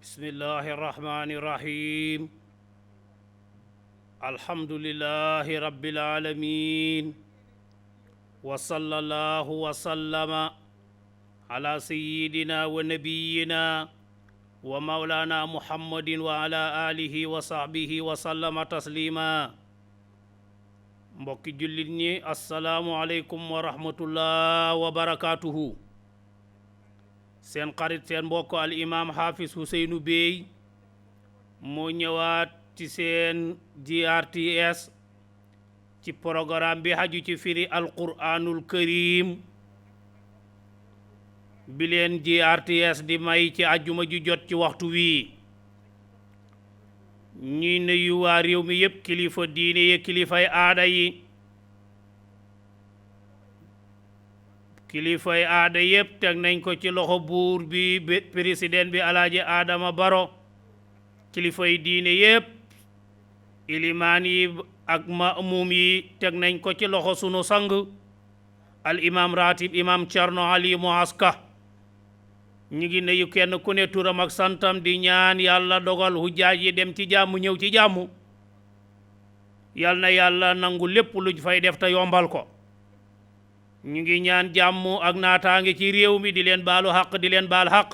بسم الله الرحمن الرحيم الحمد لله رب العالمين وصلى الله وسلم على سيدنا ونبينا ومولانا محمد وعلى آله وصحبه وسلم تسليما mbokki jullit ñi assalaamu aleykum wa rahmatullah wa barakatuhu seen xarit seen mbokk al imam Hafiz Ousseynou Bey moo ñëwaat ci seen GRTS ci programme bi haju ci firi alquranul karim bi leen GRTS di may ci àjjuma ju jot ci waxtu wii ñuy nuyu waa réew mi yépp kilifa diine yi kilifay aada yi kilifay aada yépp teg nañ ko ci loxo buur bi président bi alaaji Adama Baro kilifay diine yépp ilimaan yi ak maamum yi teg nañ ko ci loxo sunu sang al imam ratib imam Cerno Ali Muaska ñu ngi nuyu kenn ku ne turam ak santam di ñaan yàlla dogal hujjaaj yi dem ci jàmm ñëw ci jàmm yal na yàlla nangu lépp luñ fay def te yombal ko ñu ngi ñaan jàmm ak naataange ci réew mi di leen baalu xaq di leen baal xaq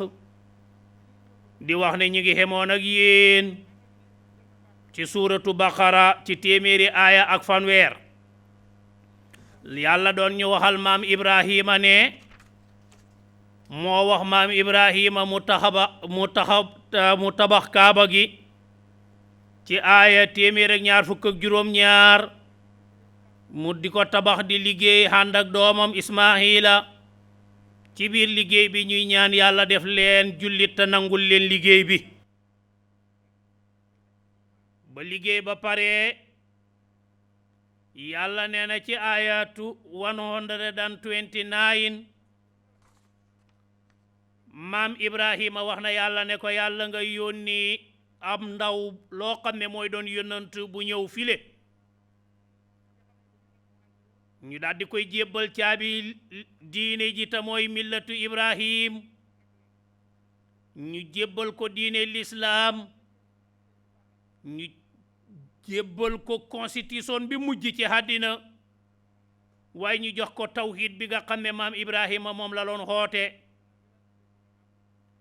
di wax ne ñu ngi xemoon ak yéen ci suuratu baqara ci téeméeri aaya ak fanweer yàlla doon ñu waxal maam Ibrahima ne moo wax maam Ibrahima mu tabax kaaba gi ci aaya téeméer ak ñaar fukk ak juróom-ñaar mu di ko tabax di liggéey ànd ak doomam Ismaahila ci biir liggéey bi ñuy ñaan yàlla def leen jullit te nangul leen liggéey bi ba liggéey ba pare yàlla nee na ci aayatu 129 maam Ibrahima wax na yàlla ne ko yàlla nga yónni am ndaw loo xam ne mooy doon yónnant bu ñëw file ñu daal di koy jébbal caabi diine ji te mooy millatu Ibrahim ñu jébbal ko diine lislaam ñu jébbal ko constitution bi mujj ci àddina waaye ñu jox ko tawhid bi nga xam ne maam Ibrahima moom la loon xoote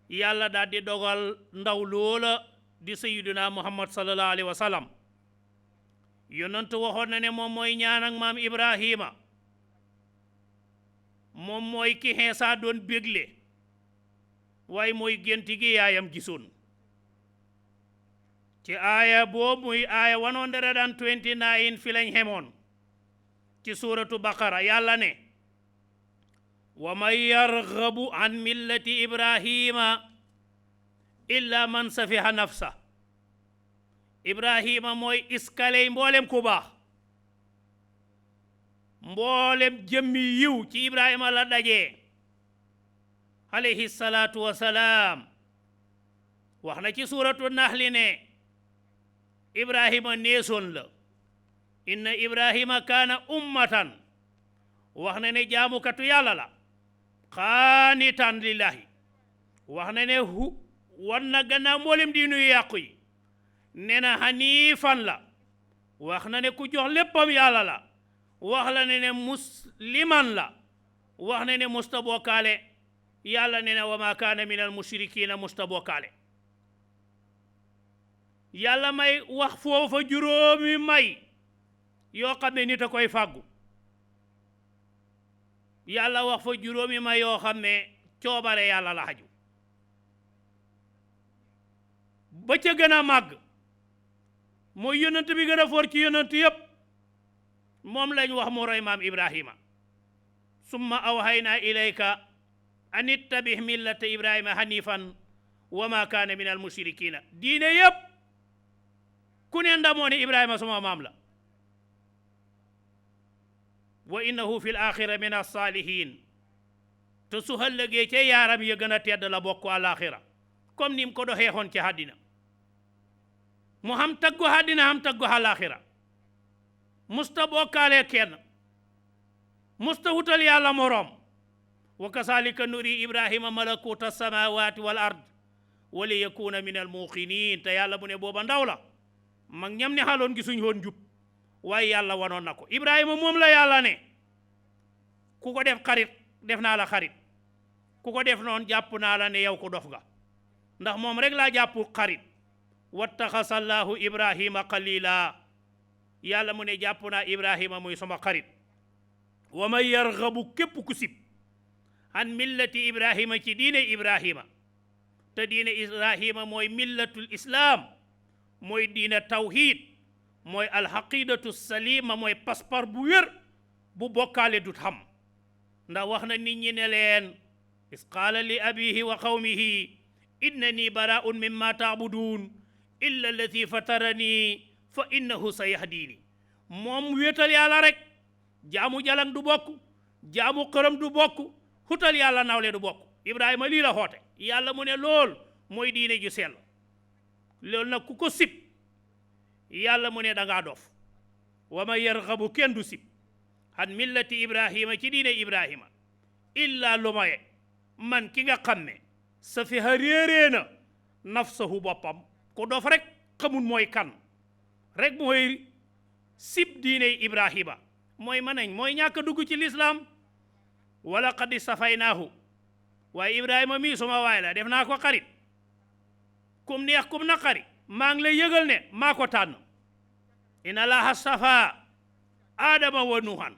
yàlla daal di dogal ndaw loola di sayyiduna Muhammad sallallahu alayhi wa sallam yonent waxoon na ne moom mooy ñaan ak maam Ibrahima moom mooy ki Iisaa doon bégle waaye mooy gént gi yaayam gisoon ci aaya boobu muy aaya 129 fi lañ xemoon ci suuratu baqara yàlla ne wa man yarghabu an millati Ibrahima illa man safiha nafsa Ibrahima mooy iskaley mboolem ku baax mboolem jëmmi yiw ci Ibrahima la dajee alayhi salaatu wasalaam wax na ci suuratu naxli ne Ibrahima neesoon la inna Ibrahima kaana ummatan wax na ne jaamukatu yàlla la xaanitan lillahi wax na ne wan na gannaaw mboolem diinu yu yàqu yi nee na xaniifan la wax na ne ku jox léppam yàlla la wax la ne musliman la wax na ne musta bokkaale yàlla ne na wa ma kaana min al mushrikiina musta bokkaale yàlla may wax foofa juróomi may yoo xam ne nit a koy fàggu yàlla wax fa juróomi may yoo xam ne coobare yàlla la xaju ba ca gën a màgg mooy yonent bi gën a foor ci yonent yépp moom lañ wax mu roy maam Ibrahima summa awhaynaa ilayka an ittabih millata Ibrahima hanifan wa ma kaana min al mushrikiina diine yépp ku ne ndamoo ne Ibrahima suma maam la wa innahu fi l axira min alsaalihin te su ëllëgee ca yaaram ya gën a tedd la bokk àlaxira comme ni mu ko doxeexoon ci àddina mu xam taggu àddina xam taggu àlaxira musta bokkaale kenn musta wutal yàlla moroom wa kasalika nuri Ibrahima malakuta samawati wal ard wala yakuna min al muqinin te yàlla mu ne booba ndaw la mag ñam ne xaloon gisuñ woon njub waaye yàlla wanoon na ko Ibrahima moom la yàlla ne ku ko def xarit def naa la xarit ku ko def noonu jàpp naa la ne yow ko dof nga ndax moom rek laa jàpp xarit wattaxasallahu ibrahima xalila yàlla mu ne jàpp naa ibrahima muy sama xarit wa man yargabu képp ku sib an millati ibrahima ci diine ibrahima te diine ibrahima mooy millatul islam mooy diine tawhid mooy alxaqidatu salima mooy paspar bu wér bu bokkaale dut xam ndax wax na nit ñi ne leen is qaala li abihi wa qawmihi innani baraun mimma taabudun illa allati fatarani fa innahu sayahdini moom wéetal yàlla rek jaamu jalang du bokk jaamu xërëm du bokk xutal yàlla nawle du bokk ibrahima lii la xoote yàlla mu ne lool mooy diine ju sell loolu nag ku ko sib yàlla mu ne dangaa dof wa man yarxabu kenn du sib an millati ibrahima ci diine ibrahima illa lu maye man ki nga xam ne sa fiha réerée na nafsahu boppam ku dof rek xamul mooy kan rek mooy sib diine ibrahima mooy manañ mooy ñàkk a dugg ci lislaam wala qad safaynaahu waaye ibrahima mii suma waay la def naa ko xarit kum neex kum naqari maa ngi lay yëgal ne maa ko tànn inna allaha stafa adama wa nuhan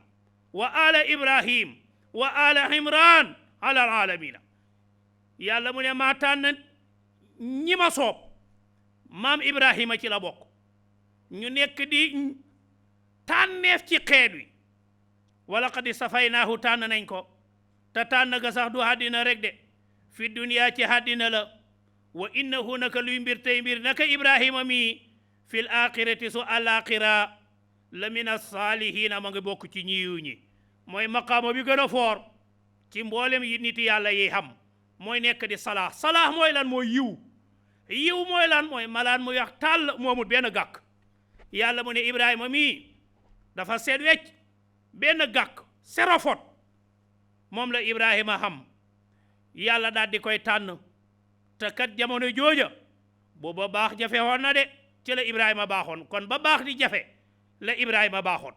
wa ala ibrahim wa ala imran ala alamina yàlla mu ne maa tànn ñi ma soob maam ibrahima ci la bokk ñu nekk di tànneef ci xeet wi wala qad safaynaahu tànn nañ ko te tànn ga sax du àddina rek de fi duniyaa ci àddina la wa innahu naka luy mbir tey mbir naka ibrahima mi fil axirati su alaxira la min asaalihina ma ngi bokk ci ñiiw ñi mooy maqaama bi gën a foor ci mboolem yi nit yàlla yi xam mooy nekk di salaax salaax mooy lan mooy yiw mooy lan mooy malaan mu yax tàll moomut benn gàkk yàlla mu ne ibrahima mii dafa seet wecc benn gàkk serofot moom la ibrahima xam yàlla daal di koy tànn te kat jamono jooja booba baax jafe woon na de ci la ibrahima baaxoon kon ba baax di jafe la ibrahima baaxoon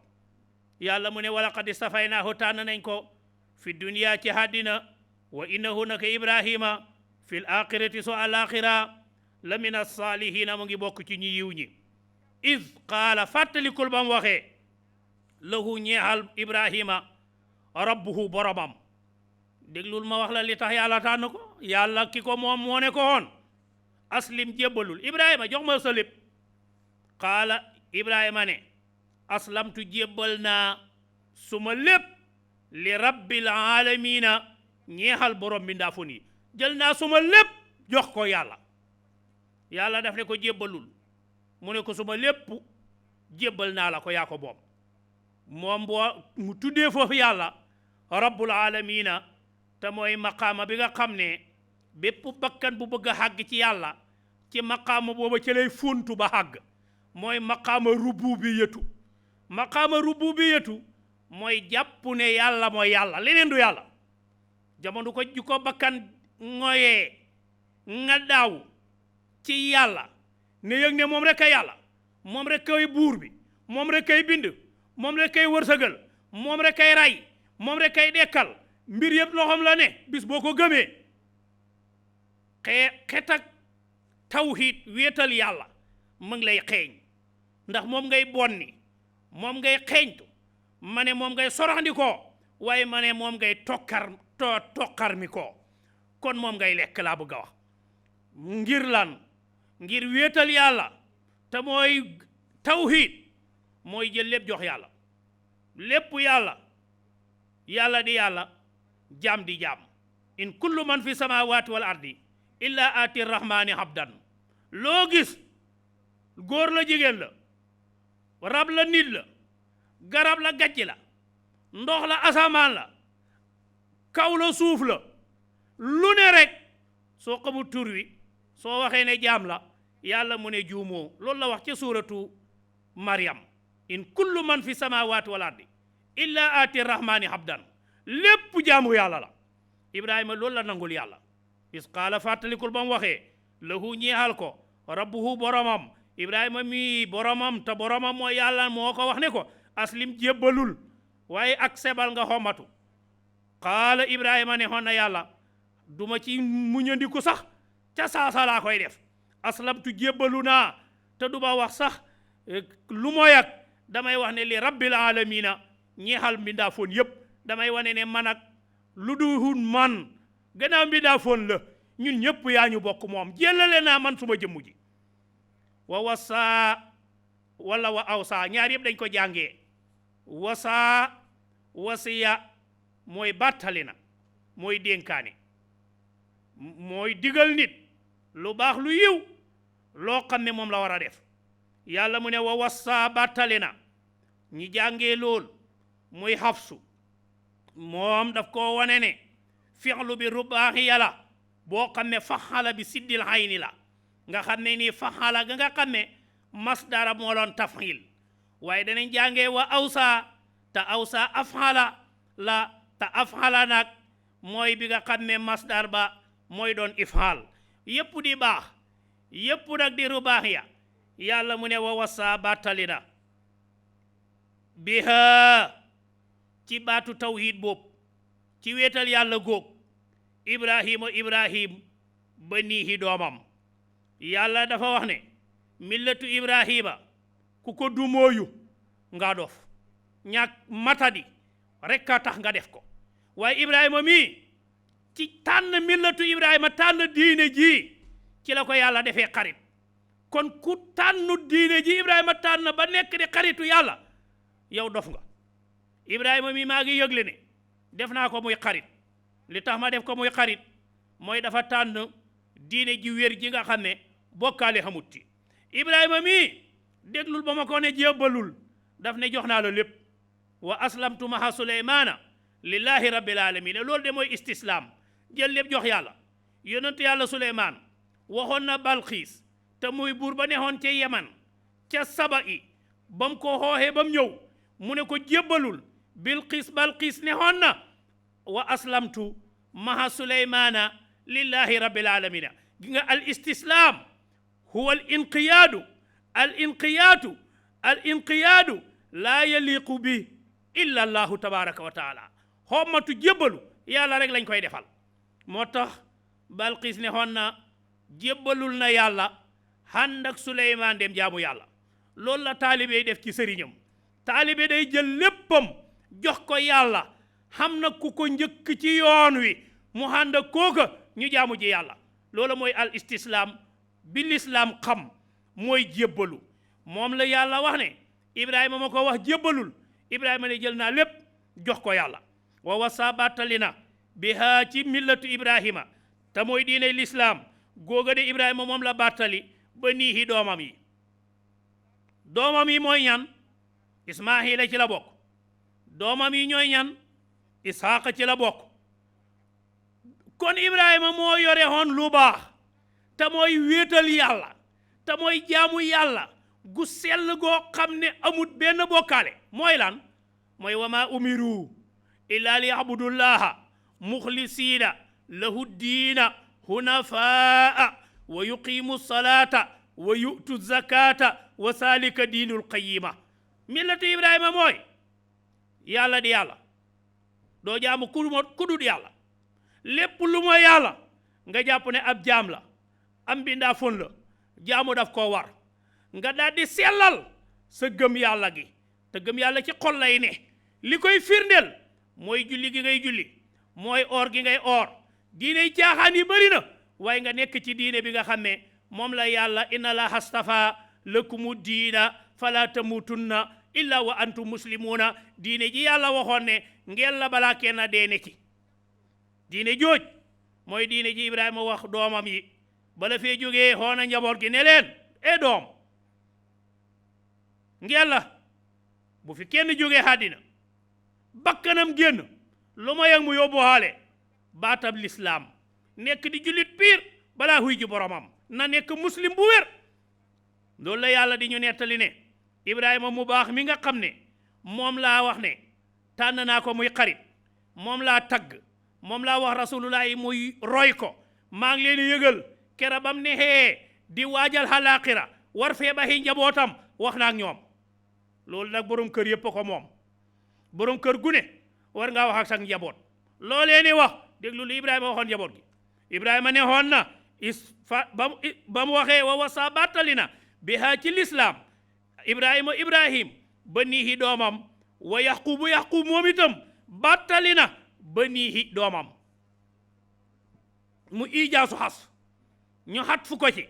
yàlla mu ne wala qad safaynaahu tànn nañ ko fi duniyaa ci àddina wa innahu naka ibrahima fi l axirati so alaxira la min asaalihina mu ngi bokk ci ñi yiw ñi iz qaala fàttalikul ba mu waxee lahu ñeexal ibrahima rabbuhu boromam déglul ma wax la li tax yàlla tànn ko yàlla ki ko moom moo ne ko woon aslim jébbalul ibrahima jox ma sa lépp qaala ibrahima ne aslamtu jébbal naa suma lépp li rabbil alamina ñeexal borom bi ndaafun yi jël naa suma lépp jox ko yàlla daf ne ko jébbalul mu ne ko suma lépp jébbal naa la ko yaa ko moom boo mu tuddee foofu yàlla rabbul alamina te mooy maqaama bi nga xam ne bépp bakkan bu bëgg a xàgg ci yàlla ci maqaama booba ci lay funtu ba xàgg mooy maqaama rububiyatu mooy jàpp ne yàlla mooy yàlla leneen du yàlla jamono ko ju ko bakkan ngoyee nga daaw ci yàlla ne yëg ne moom rek a yàlla moom rek kay buur bi moom rek kay bind moom rek kay wërsëgal moom rek kay ray moom rek kay dekkal mbir yëpp loxoom la ne bis boo ko gëmee xet ak tawhid wéetal yàlla mu ngi lay xeeñ ndax moom ngay bonni moom ngay xeeñtu ma ne moom ngay soroxandikoo waaye ma ne moom ngay toqar mi koo kon moom ngay lekk laa bëgg a wax ngir lan ngir wéetal yàlla te mooy tawhid mooy jël lépp jox yàlla lépp yàlla di yàlla jaam di jaam in kullu man fi samawati wal ardi illa ati rahmani abdan loo gis góor la jigéen la rab la nit la garab la gàcc la ndox la asamaan la kaw la suuf la lu ne rek soo xamul tur wi soo waxee ne jaam la yàlla mu ne juumoo loolu la wax ca suuratu Maryam in kullu man fi samawati wal ardi illa ati rahmani abdan lépp jaamu yàlla la ibrahima loolu la nangul yàlla is qaala fàttalikul ba mu waxee lahu ñeexal ko rabbuhu boromam ibrahima mi boromam te boromam mooy yàlla moo ko wax ne ko aslim jébbalul waaye ak sebal nga xomatu qaala ibrahima ne xoon na yàlla duma ci muñandiku sax ca saasa laa koy def aslamtu jébbalu naa te duma wax sax lu mooy ak damay wax ne li rabbil alamina ñeexal mbindaa foon yépp damay wane ne man ak lu duhun man gannaaw mbindaa foon la ñun ñëpp yaa ñu bokk moom jëlale naa man suma jëmm ji wa wasa wala wa awsa ñaar yëpp dañ ko jàngee wasa wasiya mooy bàttali na mooy dénkaane mooy digal nit lu baax lu yiw loo xam ne moom la war a def yàlla mu ne wa wasa bàttali na ñi jàngee lool muy xafsu moom daf ko wane ne fi'lu bi rubaaxi yàlla boo xam ne faxala bi siddil hayni la nga xam ne nii faxala ga nga xam ne masdara moo doon tafxil waaye danañ jàngee wa awsa te awsa afxala la te afxala nag mooy bi nga xam ne masdar ba mooy doon ifxal yépp di baax yépp nag di rubaax ya yàlla mu ne wa wasa bàttali na biha ci baatu tawhid boobu ci wéetal yàlla góog ibrahim baniihi doomam yàlla dafa wax ne millatu ibrahima ku ko dumóoyu nga dof ñàkk matadi rekk a tax nga def ko waaye ibrahima mii ci tànn millatu ibrahima tànn diine ji ci la ko yàlla defee xarit kon ku tànnu diine ji ibrahima tànn ba nekk di xaritu yàlla yow dof nga ibrahima mii maa ngi yëgle ne def naa ko muy xarit li tax ma def ko muy xarit mooy dafa tànn diine ji wér ji nga xam ne bokkaale xamut ci ibrahima mii déglul ba ma ko ne jébbalul daf ne jox naa la lépp wa aslamtu maha suleymaana lillahi rabbil alamin loolu de mooy istislaam jël lépp jox yàlla yonentu yàlla suleymaan waxoon na balxiis te muy buur ba nexoon ca yeman ca saba i ba mu ko xooxee ba mu ñëw mu ne ko jébbalul balxiis nexoon na wa aslamtu maha suleymaana lillahi rabbil alamina gi nga al istislaam huwa al inqiyaadu laa yaliqu bi illa allahu tabaraka wa taala xommatu jébbalu yàlla rek lañ koy defal moo tax balxiis nexoon na jébbalul na yàlla ànd ak suleymaan dem jaamu yàlla loolu la taalibe def ci sëriñam taalibe day jël léppam jox ko yàlla xam na ku ko njëkk ci yoon wi mu ànd ak kooka ñu jaamu ji yàlla loolu mooy al istislaam bi lislaam xam mooy jébbalu moom la yàlla wax ne ibrahima ma ko wax jébbalul ibrahima ne jël naa lépp jox ko yàlla wa wasa bàttali na bihaa ci millatu ibrahima te mooy diine lislaam googa de ibrahima moom la bàttali ba niihi doomam yi mooy ñan ismaahila ci la bokk doomam yi ñooy ñan isaaqa ci la bokk kon ibrahima moo yore woon lu baax te mooy wéetal yàlla te mooy jaamu yàlla gu sell goo xam ne amut benn bokkaale mooy lan mooy wa maa umiru illa li yabudullaha muxlisiina lahu diina hunafaa wa yuqimu salata wa yu'tu zakata wa salika diinul qayima millatu ibrahima mooy yàlla di yàlla doo jaamu kudut yàlla lépp lu mooy yàlla nga jàpp ne ab jaam la am bindaa fon la jaamu daf koo war nga daal di sellal sa gëm yàlla gi te gëm yàlla ci xol lay ne li koy firndeel mooy julli gi ngay julli mooy oor gi ngay oor diine caaxaan yi bëri na waaye nga nekk ci diine bi nga xam ne moom la yàlla inna allaha astafa lakumu diina fala tamutunna illa wa antum muslimuuna diine ji yàlla waxoon ne ngeen la balaa kenn dee nekki diine jooj mooy diine ji ibrahima wax doomam yi bala fee jógee xoona njaboot gi ne leen doom ngeen la bu fi kenn jógee àddina bakkanam génn lu ma yëg mu yóbbu xaale baatab lislaam nekk di jullit piir balaa xuy ji boromam na nekk muslim bu wér loolu la yàlla di ñu nettali ne ibrahima mu baax mi nga xam ne moom laa wax ne tànn naa ko muy xarit moom laa tagg moom laa wax rasulullah yi muy roy ko maa ngi leen yëgal kera bam nexee di waajal xalaaxira war fee baxi njabootam wax na ak ñoom loolu nag borom kër yëpp ko moom borom kër gu ne war ngaa wax ak sa njaboot loolee ni wax déglu lu Ibrahima waxoon njaboot gi Ibrahima ne xoon na ba mu waxee wa wasa bàttali na bihaa ci lislaam Ibrahim baniihi doomam wa yaqub moom itam bàttali na baniihi doomam mu ijaasu xas ñu xat fu ko ci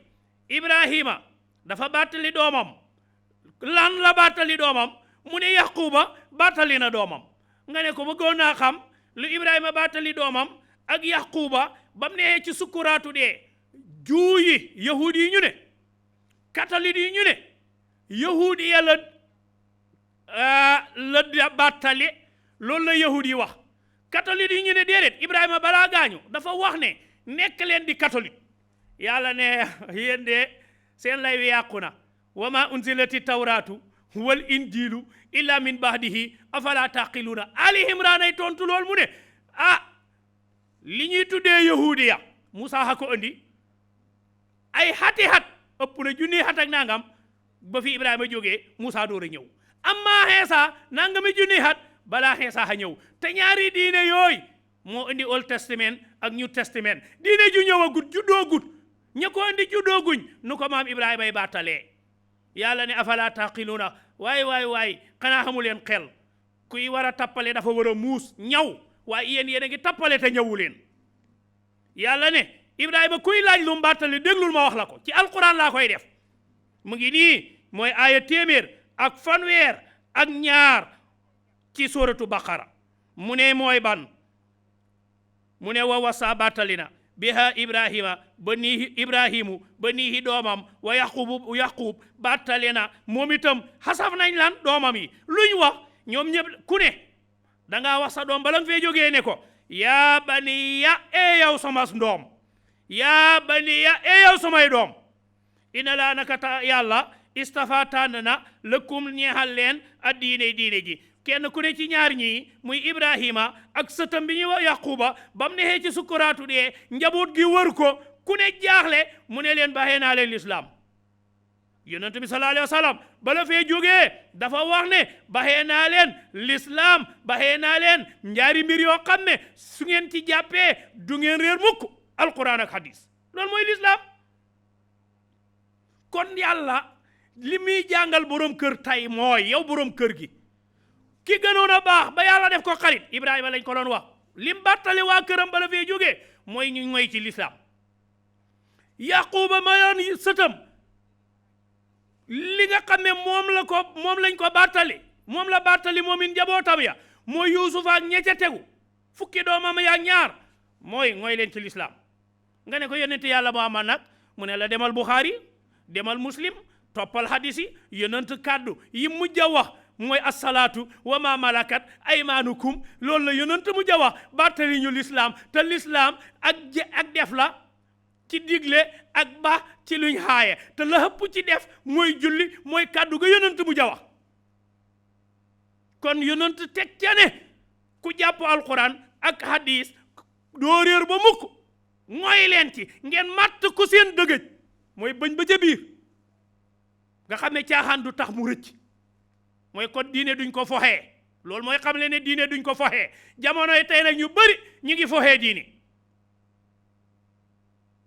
Ibrahima dafa bàttali doomam lan la bàttali doomam mu ne yaquba bàttali na doomam nga ne ko bëggoon naa xam lu Ibrahima bàttali doomam ak yaquba ba mu nee ci sukkuraatu dee juu yi yahudi yi ñu ne catholique yi ñu ne yahudi ya la bàttali loolu la yahudi yi wax catholique yi ñu ne déedéet Ibrahima balaa gaañu dafa wax ne nekk leen di catholique yàlla ne yéen de seen lay wi yàqu na wa ma unzilati tawratu wal injilu illa min ba'dihi afala taqiluna Ali Imran ay tontu lool mu ne li ñuy tuddee yahudiya Musa ha ko andi ay xati xat ëpp na junni xat ak nangam ba fi Ibrahima jógee Musa door a ñëw amma Iisa nangami junni xat balaa Iisa ha ñëw te ñaari diine yooyu moo indi Old Testament ak New Testament diine ju ñëwagut juddoogut ña ko indi juddooguñ nu ko maam Ibrahima ay battalee yàlla ne afala taqiluna waay xanaa xamu leen xel kuy war a tappale dafa war a muus ñaw waaye yéen a ngi tappale te ñëwu leen yàlla ne Ibrahima kuy laaj lu mbattali déglul ma wax la ko ci alquran laa koy def mu ngi nii mooy aaya 152 ci suratu baqara mu ne mooy ban mu ne wa wasa battalina biha ibrahimu banihi doomam wa yaqub battalina moom itam xasaf nañ lan doomam yi luñ wax ñoom ñëpp ku ne dangaa wax sa doom bala nga fee jógee ne ko yaa baniya yow sama doom yaa baniya yow samay doom ina laa naka yàlla istafa tànn na lëkkum ñeexal leen ak diine ji kenn ku ne ci ñaar ñii muy Ibrahima ak sëtam bi ñuy wax Yaquba ba mu nexee ci sukkuraatu dee njaboot gi wër ko ku ne jaaxle mu ne leen baxee naa leen lislaam yonent bi sallallahu alayhi wa sallam bala fee jógee dafa wax ne baxee naa leen lislaam baxee naa leen ñaari mbir yoo xam ne su ngeen ci jàppee du ngeen réer mukk alquran ak hadis loolu mooy lislaam kon yàlla li muy jàngal borom kër tay mooy yow borom kër gi ki gënoon a baax ba yàlla def ko xarit Ibrahima lañ ko doon wax lim bàttali waa këram bala fee jógee mooy ñu ngoy ci lislaam Yaquba mayoon sëtam li nga xam ne moom lañ ko bàttali moom la bàttali moom it njabootam ya mooy Yuusuf ak ña ca tegu fukki doomam ya ak ñaar mooy ngoy leen ci lislaam nga ne ko yonent yàlla Muhammad nag mu ne la demal Bukhari demal Muslim toppal hadis yi yonent kàddu yi mujj a wax mooy assalaatu wa ma malakat aymaanukum loolu la yonent mujj a wax bàttali ñu lislaam te lislaam ak def la ci digle ak ba ci luñ xaaye te la ëpp ci def mooy julli mooy kàddu ga yonent mujj a wax kon yonent teg ca ne ku jàpp alquran ak hadis doo réer ba mukk mooy leen ci ngeen matt ku seen dëgëj mooy bëñ ba ca biir nga xam ne caaxaan du tax mu rëcc mooy kon diine duñ ko foxee loolu mooy xam le ne diine duñ ko foxee jamonoy tey nag ñu bëri ñu ngi foxee diine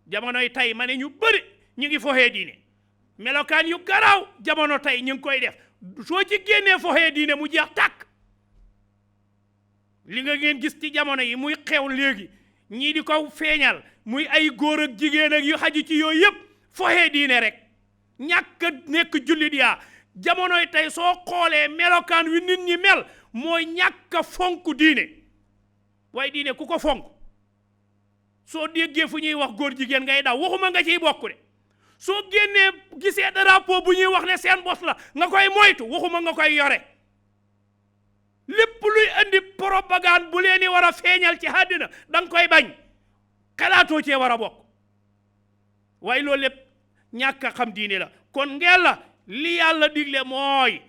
jamonoy tey ma ne ñu bëri ñu ngi foxee diine melokaan yu garaaw jamono tey ñu ngi koy def soo ci génnee foxee diine mu jeex tàkk li nga ngeen gis ci jamono yi muy xew léegi ñii di ko feeñal muy ay góor ak jigéen ak yu xaju ci yooyu yëpp foxee diine rek ñàkk a nekk jullit yaa jamonoy tey soo xoolee melokaan wi nit ñi mel mooy ñàkk a fonk diine waaye diine ku ko fonk soo déggee fu ñuy wax góor jigéen ngay daw waxuma nga ciy bokk de soo génnee gisee drapeau bu ñuy wax ne seen bos la nga koy moytu waxuma nga koy yore lépp luy andi propagande bu leen di war a feeñal ci àddina da nga koy bañ xalaatoo cee war a bokk waaye loolu lépp ñàkk a xam diine la kon ngeen la li yàlla digle mooy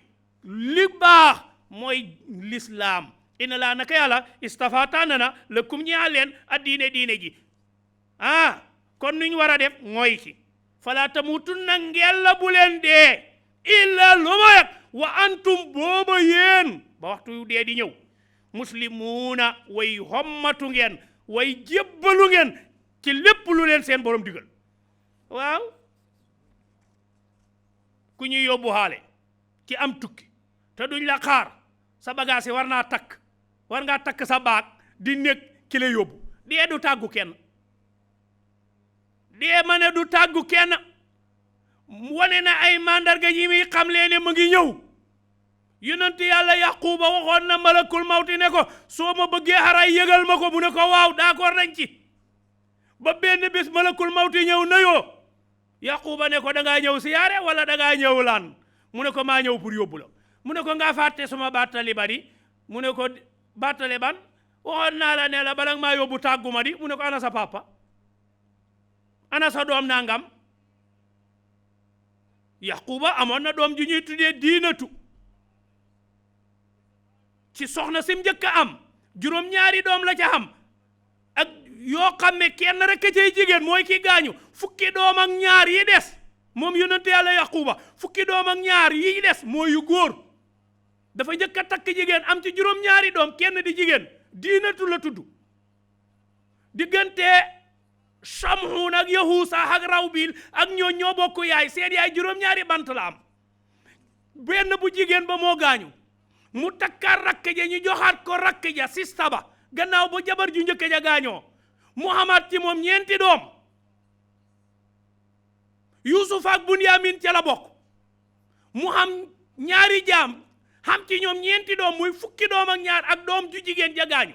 li baax mooy lislaam ina laa naka yàlla istafa tànn na lakum ñaa leen a diine ji kon nuñ war a def mooy ci fala tamutunna ngel la bu leen dee illa lu ma yag wa antum booba yéen ba waxtu yu dee di ñëw muslimuuna way hommatu ngeen way jébbalu ngeen ci lépp lu leen seen borom digal waaw ku ñuy yóbbu xaale ci am tukki te duñ la xaar sa bagage yi war ngaa takk sa baag di nekk ki la yóbbu dee du tàggu kenn dee ma ne du tàggu kenn wane na ay mandarga yi muy xam leen ne mu ngi ñëw yonent yàlla yaquba waxoon na malakul mawti ne ko soo ma bëggee xaray yëgal ma ko mu ne ko waaw d'accord nañ ci ba benn bés malakul mawti ñëw nayoo yaquba ne ko dangaa ñëw siyaare wala dangaa ñëw laan mu ne ko maa ñëw pour yóbbu la mu ne ko nga fàtte suma battali ba di mu ne ko battale ban waxoon naa la ne la bala maa yóbbu tàgguma di mu ne ko ana sa papa ana sa doom nangam yaquba amoon na doom ju ñuy tuddee diinatu ci soxna sim njëkk a am juróom-ñaari doom la ca am ak yoo xam ne kenn rek a cay jigéen mooy ki gaañu fukki doom ak ñaar yi des moom yonent yàlla yaquba fukki doom ak ñaar yi des mooy yu góor dafa njëkk a takk jigéen am ci juróom-ñaari doom kenn di jigéen diinatu la tudd diggante Samhuun ak Yahuusa ak Rawbil ak ñoo bokk yaay seen yaay juróom-ñaari bant la am benn bu jigéen ba moo gaañu mu takkaat rakk ja ñu joxaat ko rakk ja sista ba gannaaw ba jabar ju njëkk ja gaañoo mu amaat ci moom ñeenti doom Yuusuf ak Bunyamin ca la bokk mu xam ñaari jaam xam ci ñoom ñeenti doom muy fukki doom ak ñaar ak doom ju jigéen ja gaañu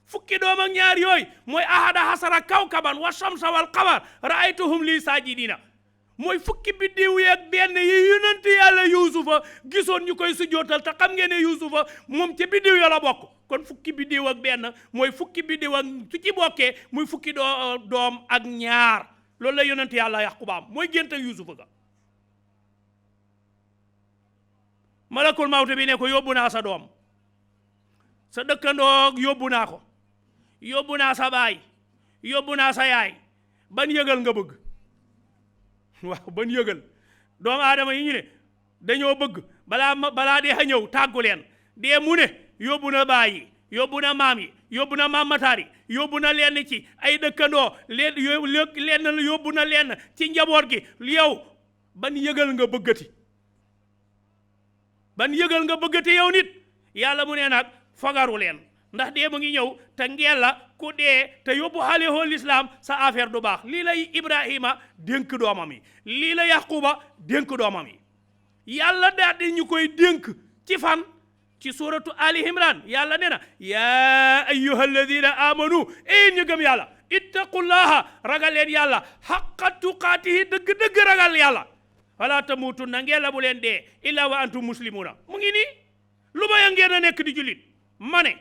fukki doom ak ñaar yooyu mooy ahada hasara kawkaban wa shamsa wal qamar ra'aytuhum li sajidina mooy fukki biddiw yeeg benn yi yonent yàlla yuusufa gisoon ñu koy sujjootal te xam ngeen ne yuusufa moom ca biddiw ya la bokk kon fukki biddiw ak benn mooy fukki biddiw ak su ci bokkee muy fukki doom ak ñaar loolu la yonent yàlla yaquba am mooy gént ak yuusufa ga malakul mawte bi ne ko yóbbu naa sa doom sa dëkkandoo yóbbu naa ko yóbbu naa sa baay yóbbu naa sa yaay ban yëgal nga bëgg waaw ban yëgal doomu aadama yi ñu ne dañoo bëgg balaa dee a ñëw tàggu leen dee mu ne yóbbu na baay yi yóbbu na maam yi yóbbu na maam mataar yi yóbbu na lenn ci ay dëkkandoo lenn yóbbu na lenn ci njaboot gi yow ban yëgal nga bëggati ban yëgal nga bëggati yow nit yàlla mu ne nag fagaru leen ndax dee mu ngi ñëw te ngeen la ku dee te yóbbu xale hool lislaam sa affaire du baax lii lay Ibrahima dénk doomam yi lii la Yaquba dénk doomam yi yàlla daal di ñu koy dénk ci fan ci suratu Ali Imran yàlla nee na yaa ayyuha alladina amanu ñu gëm yàlla ittaqullaha ragal leen yàlla haqqa tuqaatihi dëgg-dëgg ragal yàlla wala tamutunna ngeen la bu leen dee illa wa antum muslimuna mu ngi nii lu ma ya ngeen a nekk di jullit ma ne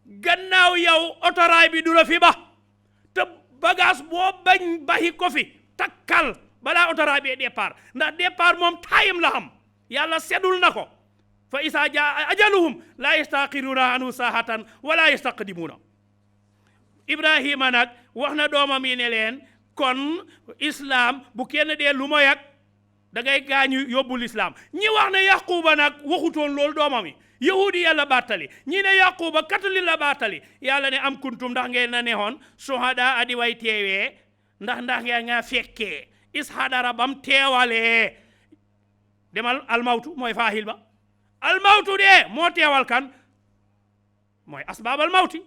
gannaaw yow otoraay bi du la fi ba te bagage boo bañ baxi ko fi takkal balaa otoraay bi départ ndax départ moom taayam la xam yàlla seddul na ko fa isa jaa ajaluhum la yastaxiruuna anhu saahatan wala yastaqdimuuna Ibrahima nag wax na doomam yi ne leen kon islam bu kenn dee lu ma yàgg da ngay gaañu yóbbu lislaam ñi wax ne Yaquba nag waxutoon loolu doomam yi yahudi yàlla battali ñi ne Yaquba catholique la battali yàlla ne am kuntum ndax ngeen na neexoon suhada adi way teewee ndax ngeen nga fekkee ishadara bam teewalee demal almawtu mooy faahil ba almawtu de moo teewal kan mooy asbaabal mawti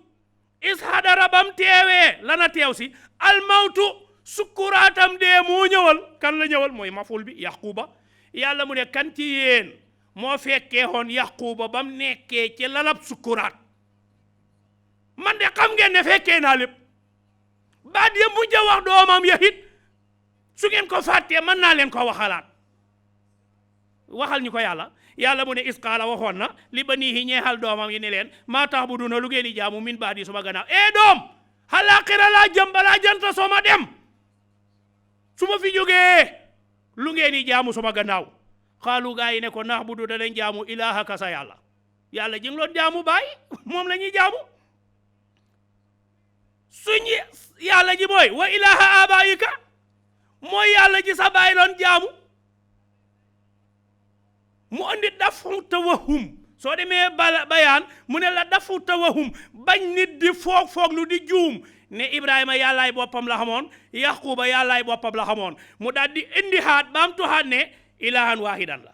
ishadara bam teewee lana teew si almawtu sukkuraatam de moo ñëwal kan la ñëwal mooy maful bi Yaquba yàlla mu ne kan ci yéen moo fekkee woon Yaquba bam nekkee ci lalab sukkuraat man de xam ngeen ne fekkee naa lépp baat ya mujj a wax doomam ya it su ngeen ko fàttee mën naa leen ko waxalaat waxal ñu ko yàlla mu ne isqaala waxoon na li banihi ñeexal doomam yi ne leen maa ta'buduna lu ngeen di jaamu min baadi suma gannaaw doom xalaaxira laa jëm balaa janta soma dem su ma fi jógee lu ngeen di jaamu suma gannaaw xaalu gaa yi ne ko na'budu danañ jaamu ilaahaka sa yàlla ji nga loon jaamu baay moom la ñuy jaamu suñu yàlla ji mooy wa ilaha abaika mooy yàlla ji sa baay doon jaamu mu andi dafu tawahum soo demee bayaan mu ne la dafu tawahum bañ nit di foog lu di juum ne Ibrahima yàllaay boppam la xamoon Yaquba yàllaay boppam la xamoon mu daal di indi haat baam tuhaat ne ilahan wahidan la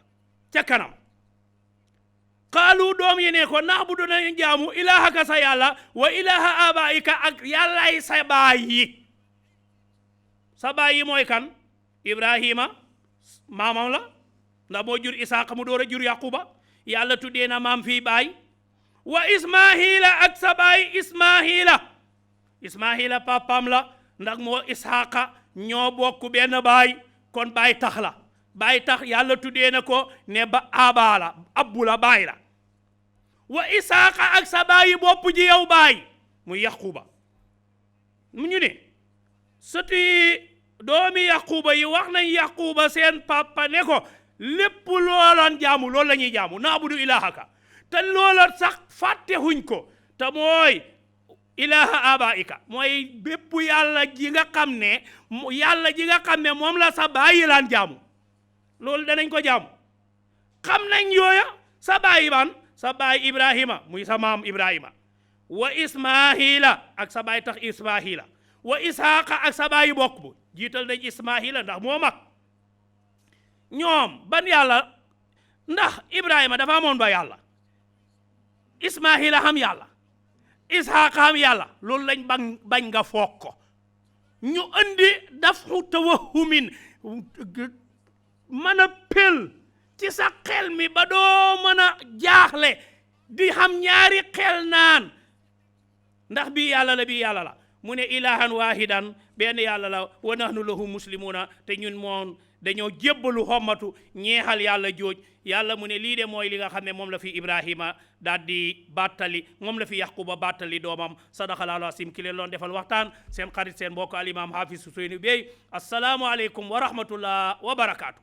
ca kanam qaalu doom yi ne ko na'budu nañu jaamu ilahaka sa yàlla wa ilaha abaika ak yàllaay sa baay yi mooy kan Ibrahima maamam la ndax moo jur Isaaqa mu door a jur Yaquba yàlla tuddee na maam fii baay wa Ismaahila ak sa baay Ismaahila papaam la ndax moo Isaaqa ñoo bokk benn baay kon baay tax la baay tax yàlla tuddee na ko ne ba abaa la abbu la baay la wa Isaaqa ak sa baayi bopp ji yow baay mu Yaquba mu ñu ne sëti doomi Yaquba yi wax nañ Yaquba seen papa ne ko lépp looloon jaamu loolu la ñuy jaamu naabudu ilahaka te looloon sax fàttewuñ ko te mooy ilaha abaika mooy bépp yàlla ji nga xam ne moom la sa bàyyi laan jaamu loolu danañ ko jaamu xam nañ yooya sa bàyyi ban sa bàyyi Ibrahima muy sa maam Ibrahima wa Ismaahila ak sa bàyyi tax Ismaahila wa Isaaqa ak sa bàyyi bokk bu jiital nañ Ismaahila ndax moo mag ñoom ban yàlla ndax Ibrahima dafa amoon ba yàlla Ismaahila xam yàlla Isaaqa xam yàlla loolu lañ bañ nga foog ko ñu andi dafu tawahumin mën a pël ci sa xel mi ba doo mën a jaaxle di xam ñaari xel naan ndax bii yàlla la mu ne ilahan wahidan benn yàlla la wa nahnu lahu muslimuna te ñun moom dañoo jébbalu xommatu ñeexal yàlla jooj yàlla mu ne lii de mooy li nga xam ne moom la fi Ibrahima daal di bàttali moom la fi Yaquba bàttali doomam sadaqallaahu asim ki leen loon defal waxtaan seen xarit seen mbokk al imam Hafiz Ousseynou Bey assalaamu aleykum wa rahmatullah wa barakaatu